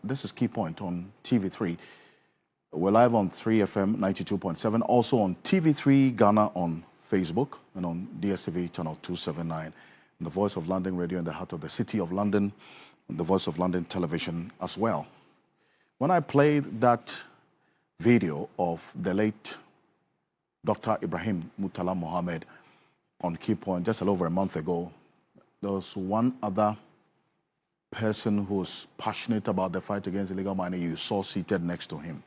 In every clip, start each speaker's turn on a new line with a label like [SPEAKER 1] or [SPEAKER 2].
[SPEAKER 1] This is Key Point on TV3. We're live on 3FM 92.7, also on TV3 Ghana on Facebook and on DSTV channel 279. The Voice of London Radio in the heart of the City of London, and the Voice of London Television as well. When I played that video of the late Dr. Ibrahim Murtala Mohammed on Key Point just a little over a month ago, there was one other person who's passionate about the fight against illegal mining you saw seated next to him.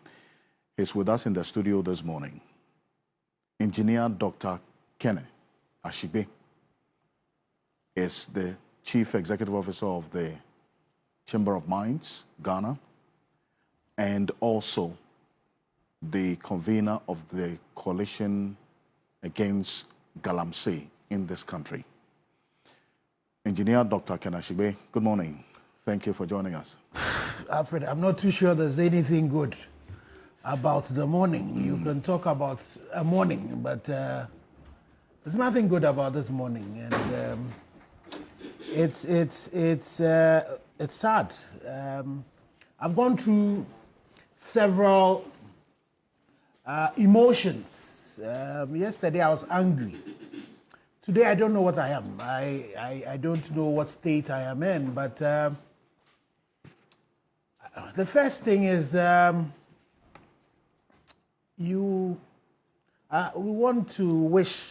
[SPEAKER 1] He's with us in the studio this morning. Engineer Dr. Kene Ashigbey is the Chief Executive Officer of the Chamber of Mines, Ghana, and also the convener of the coalition against galamsey in this country. Engineer Dr. Kene Ashigbey, good morning. Thank you for joining us.
[SPEAKER 2] Alfred, I'm not too sure there's anything good about the morning. You can talk about a morning, but there's nothing good about this morning, and it's sad. I've gone through several emotions. Yesterday I was angry. Today I don't know what I am. I don't know what state I am in, but the first thing is we want to wish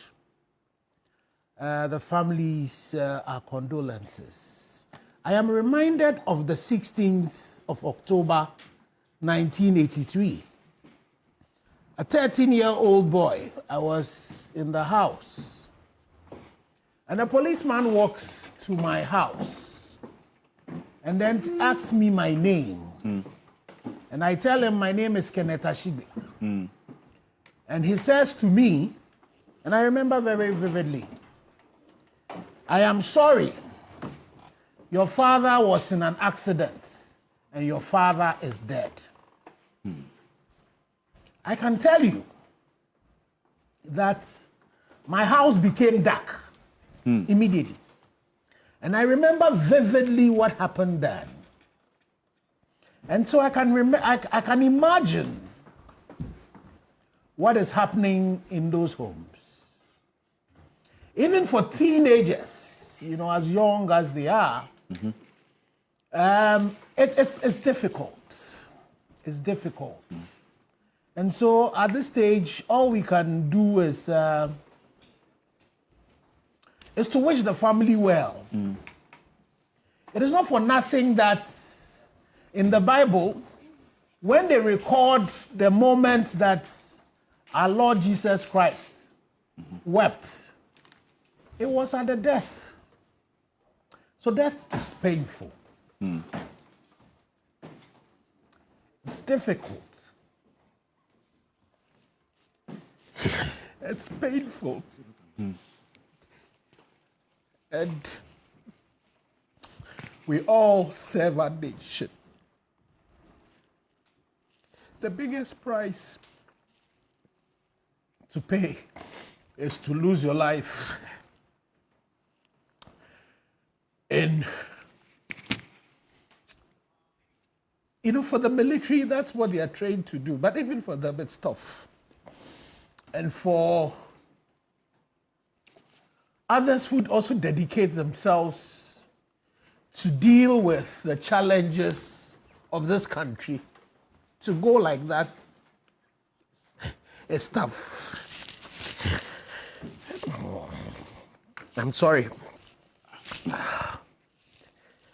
[SPEAKER 2] the families our condolences. I am reminded of the 16th of October 1983. A 13-year-old boy, I was in the house, and a policeman walks to my house and then asks me my name. And I tell him my name is Kenneth Ashigbey. And he says to me, and I remember very vividly, I am sorry, your father was in an accident and your father is dead. I can tell you that my house became dark immediately. And I remember vividly what happened then. And so I can imagine what is happening in those homes. Even for teenagers, you know, as young as they are, it's difficult. It's difficult. And so at this stage, all we can do is to wish the family well. It is not for nothing that in the Bible, when they record the moment that our Lord Jesus Christ wept, it was at the death. So death is painful. It's difficult. It's painful. And we all serve a nation. The biggest price to pay is to lose your life in, you know, for the military, that's what they are trained to do. But even for them, it's tough. And for others who also dedicate themselves to deal with the challenges of this country, to go like that is tough. I'm sorry.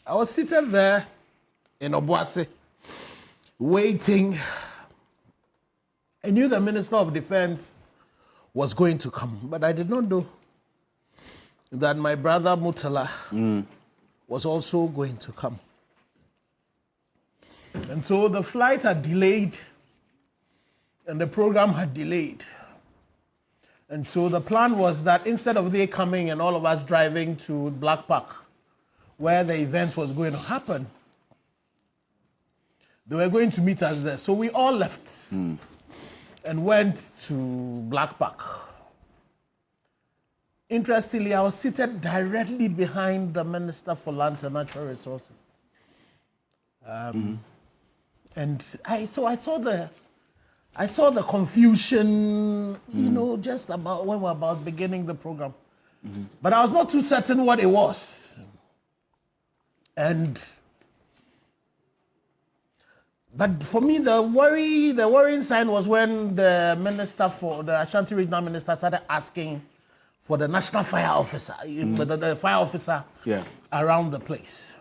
[SPEAKER 2] I was sitting there in Obuasi, waiting. I knew the Minister of Defense was going to come, but I did not know that my brother Murtala was also going to come. And so the flight had delayed and the program had delayed. And so the plan was that instead of they coming and all of us driving to Black Park, where the event was going to happen, they were going to meet us there. So we all left and went to Black Park. Interestingly, I was seated directly behind the Minister for Lands and Natural Resources. And I saw the confusion, you know, just about when we're about beginning the program. But I was not too certain what it was. But for me, the worrying sign was when the Ashanti regional minister started asking for the national fire officer, the fire officer around the place.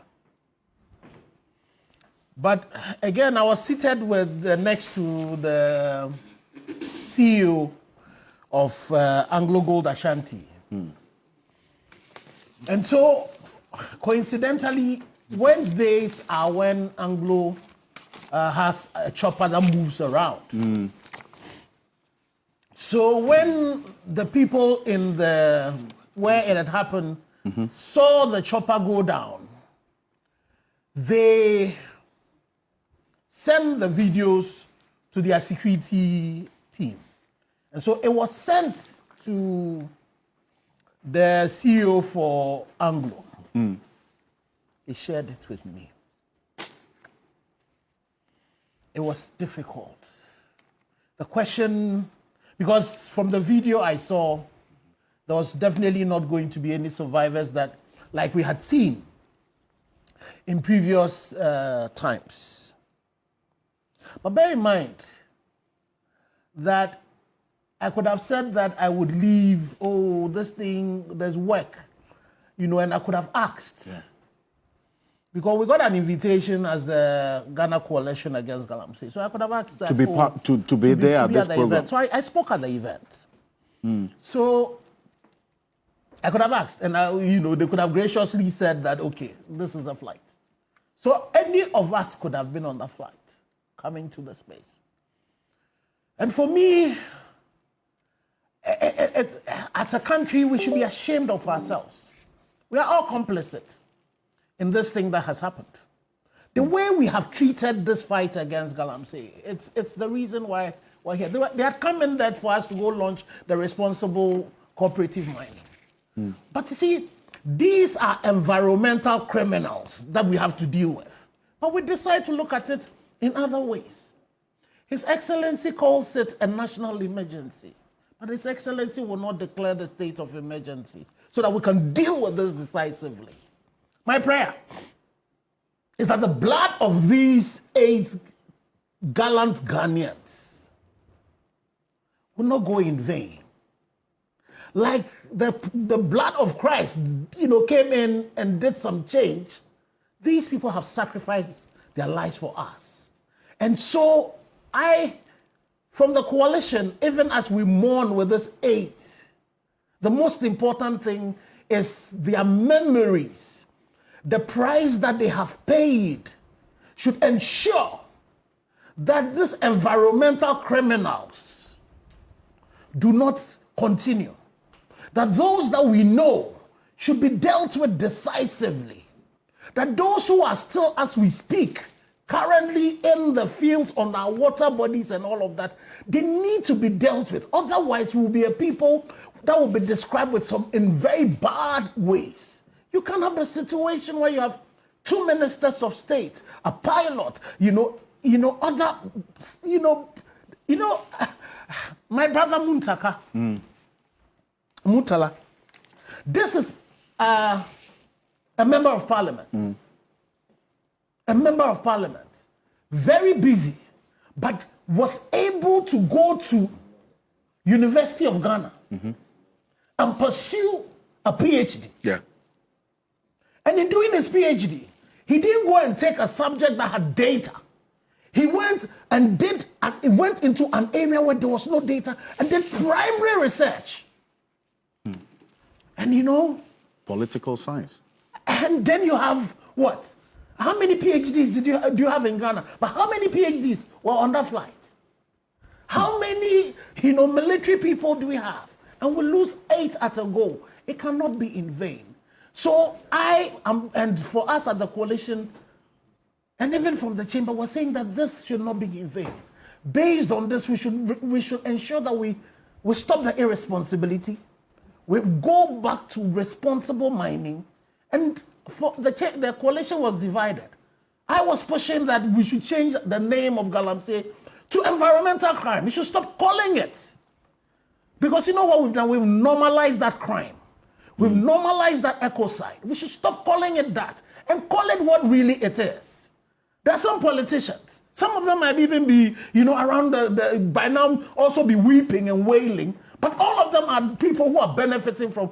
[SPEAKER 2] But again, I was seated next to the CEO of Anglo Gold Ashanti. And so, coincidentally, Wednesdays are when Anglo has a chopper that moves around. So when the people in where it had happened saw the chopper go down, they sent the videos to their security team. And so it was sent to the CEO for Anglo. He shared it with me. It was difficult. The question, because from the video I saw, there was definitely not going to be any survivors that, like we had seen in previous times. But bear in mind that I could have said that I would leave, this thing, there's work, and I could have asked. Yeah. Because we got an invitation as the Ghana Coalition Against Galamsey. So I could have asked that.
[SPEAKER 1] To be there at this program.
[SPEAKER 2] Event. So I spoke at the event. So I could have asked, and they could have graciously said that, okay, this is the flight. So any of us could have been on the flight coming to the space. And for me, as a country, we should be ashamed of ourselves. We are all complicit in this thing that has happened. The way we have treated this fight against Galamsey, it's the reason why we're here. They had come in there for us to go launch the responsible cooperative mining. But you see, these are environmental criminals that we have to deal with. But we decide to look at it in other ways. His Excellency calls it a national emergency. But His Excellency will not declare the state of emergency so that we can deal with this decisively. My prayer is that the blood of these 8 gallant Ghanaians will not go in vain. Like the blood of Christ, came in and did some change. These people have sacrificed their lives for us. And so from the coalition, even as we mourn with this 8, the most important thing is their memories. The price that they have paid should ensure that these environmental criminals do not continue. That those that we know should be dealt with decisively. That those who are still, as we speak, currently in the fields on our water bodies and all of that, they need to be dealt with. Otherwise, we will be a people that will be described in very bad ways. You can have the situation where you have 2 ministers of state, a pilot, my brother Muntaka, Mutala. This is a member of parliament. A member of parliament. Very busy, but was able to go to University of Ghana and pursue a PhD.
[SPEAKER 1] Yeah.
[SPEAKER 2] And in doing his PhD, he didn't go and take a subject that had data. He went and went into an area where there was no data and did primary research. And
[SPEAKER 1] political science.
[SPEAKER 2] And then you have what? How many PhDs do you have in Ghana? But how many PhDs were on that flight? How many, military people do we have? And we lose 8 at a go. It cannot be in vain. So and for us at the coalition, and even from the chamber, we're saying that this should not be in vain. Based on this, we should ensure that we stop the irresponsibility. We go back to responsible mining. And for the coalition was divided. I was pushing that we should change the name of galamsey to environmental crime. We should stop calling it. Because you know what we've done? We've normalized that crime. We've normalized that ecocide. We should stop calling it that and call it what really it is. There are some politicians. Some of them might even be, around by now also be weeping and wailing. But all of them are people who are benefiting from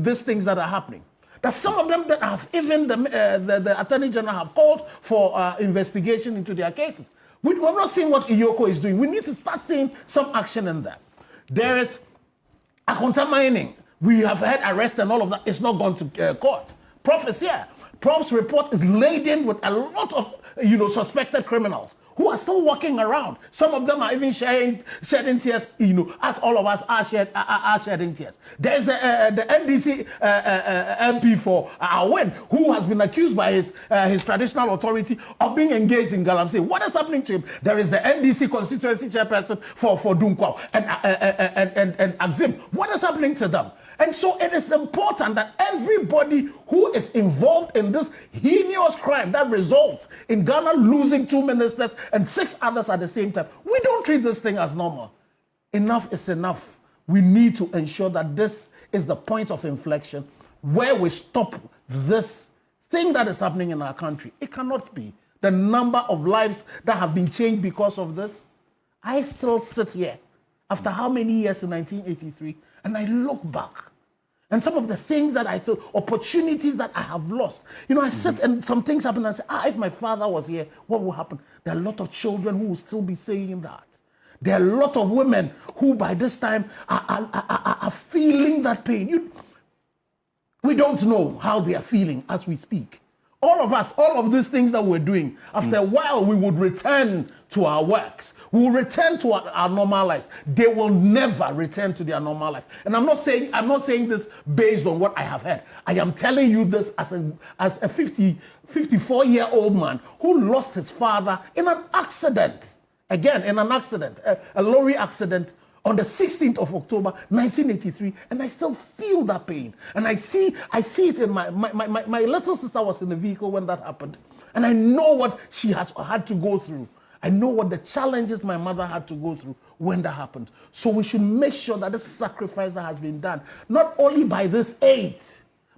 [SPEAKER 2] these things that are happening. There's some of them that have even the Attorney General have called for investigation into their cases. We've not seen what Iyoko is doing. We need to start seeing some action in that. There is Akonta mining. We have had arrest and all of that. It's not gone to court. Prof is here. Prof's report is laden with a lot of suspected criminals who are still walking around. Some of them are even shedding tears, as all of us are shedding tears. There's the NDC MP for Awen, who has been accused by his traditional authority of being engaged in galamsey. What is happening to him? There is the NDC constituency chairperson for Dunkwao and Axim. What is happening to them? And so it is important that everybody who is involved in this heinous crime that results in Ghana losing 2 ministers and 6 others at the same time, we don't treat this thing as normal. Enough is enough. We need to ensure that this is the point of inflection where we stop this thing that is happening in our country. It cannot be. The number of lives that have been changed because of this. I still sit here after how many years in 1983, and I look back. And some of the things that I thought, opportunities that I have lost. I sit and some things happen and I say, if my father was here, what will happen? There are a lot of children who will still be saying that. There are a lot of women who by this time are feeling that pain. We don't know how they are feeling as we speak. All of us, all of these things that we're doing, after a while we would return to our works. We will return to our normal lives. They will never return to their normal life. And I'm not saying this based on what I have heard. I am telling you this as a 54-year-old man who lost his father in an accident. Again, in an accident, a lorry accident on the 16th of October, 1983, and I still feel that pain. And I see it in my little sister was in the vehicle when that happened. And I know what she has had to go through. I know what the challenges my mother had to go through when that happened. So we should make sure that this sacrifice that has been done, not only by this aid,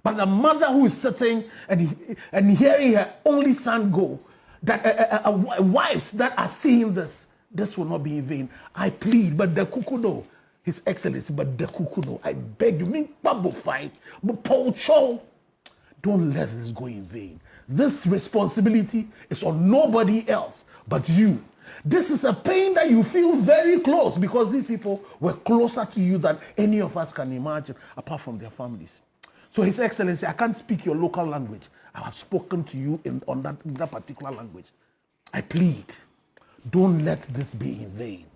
[SPEAKER 2] but the mother who is sitting and hearing her only son go, that wives that are seeing this will not be in vain. I plead, but the kukuno, His Excellency, but the kukuno, I beg you, mean Babu fight, but Paul Cho, don't let this go in vain. This responsibility is on nobody else but you. This is a pain that you feel very close because these people were closer to you than any of us can imagine, apart from their families. So His Excellency, I can't speak your local language. I have spoken to you on that particular language. I plead, don't let this be in vain.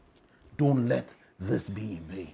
[SPEAKER 2] Don't let this be in vain.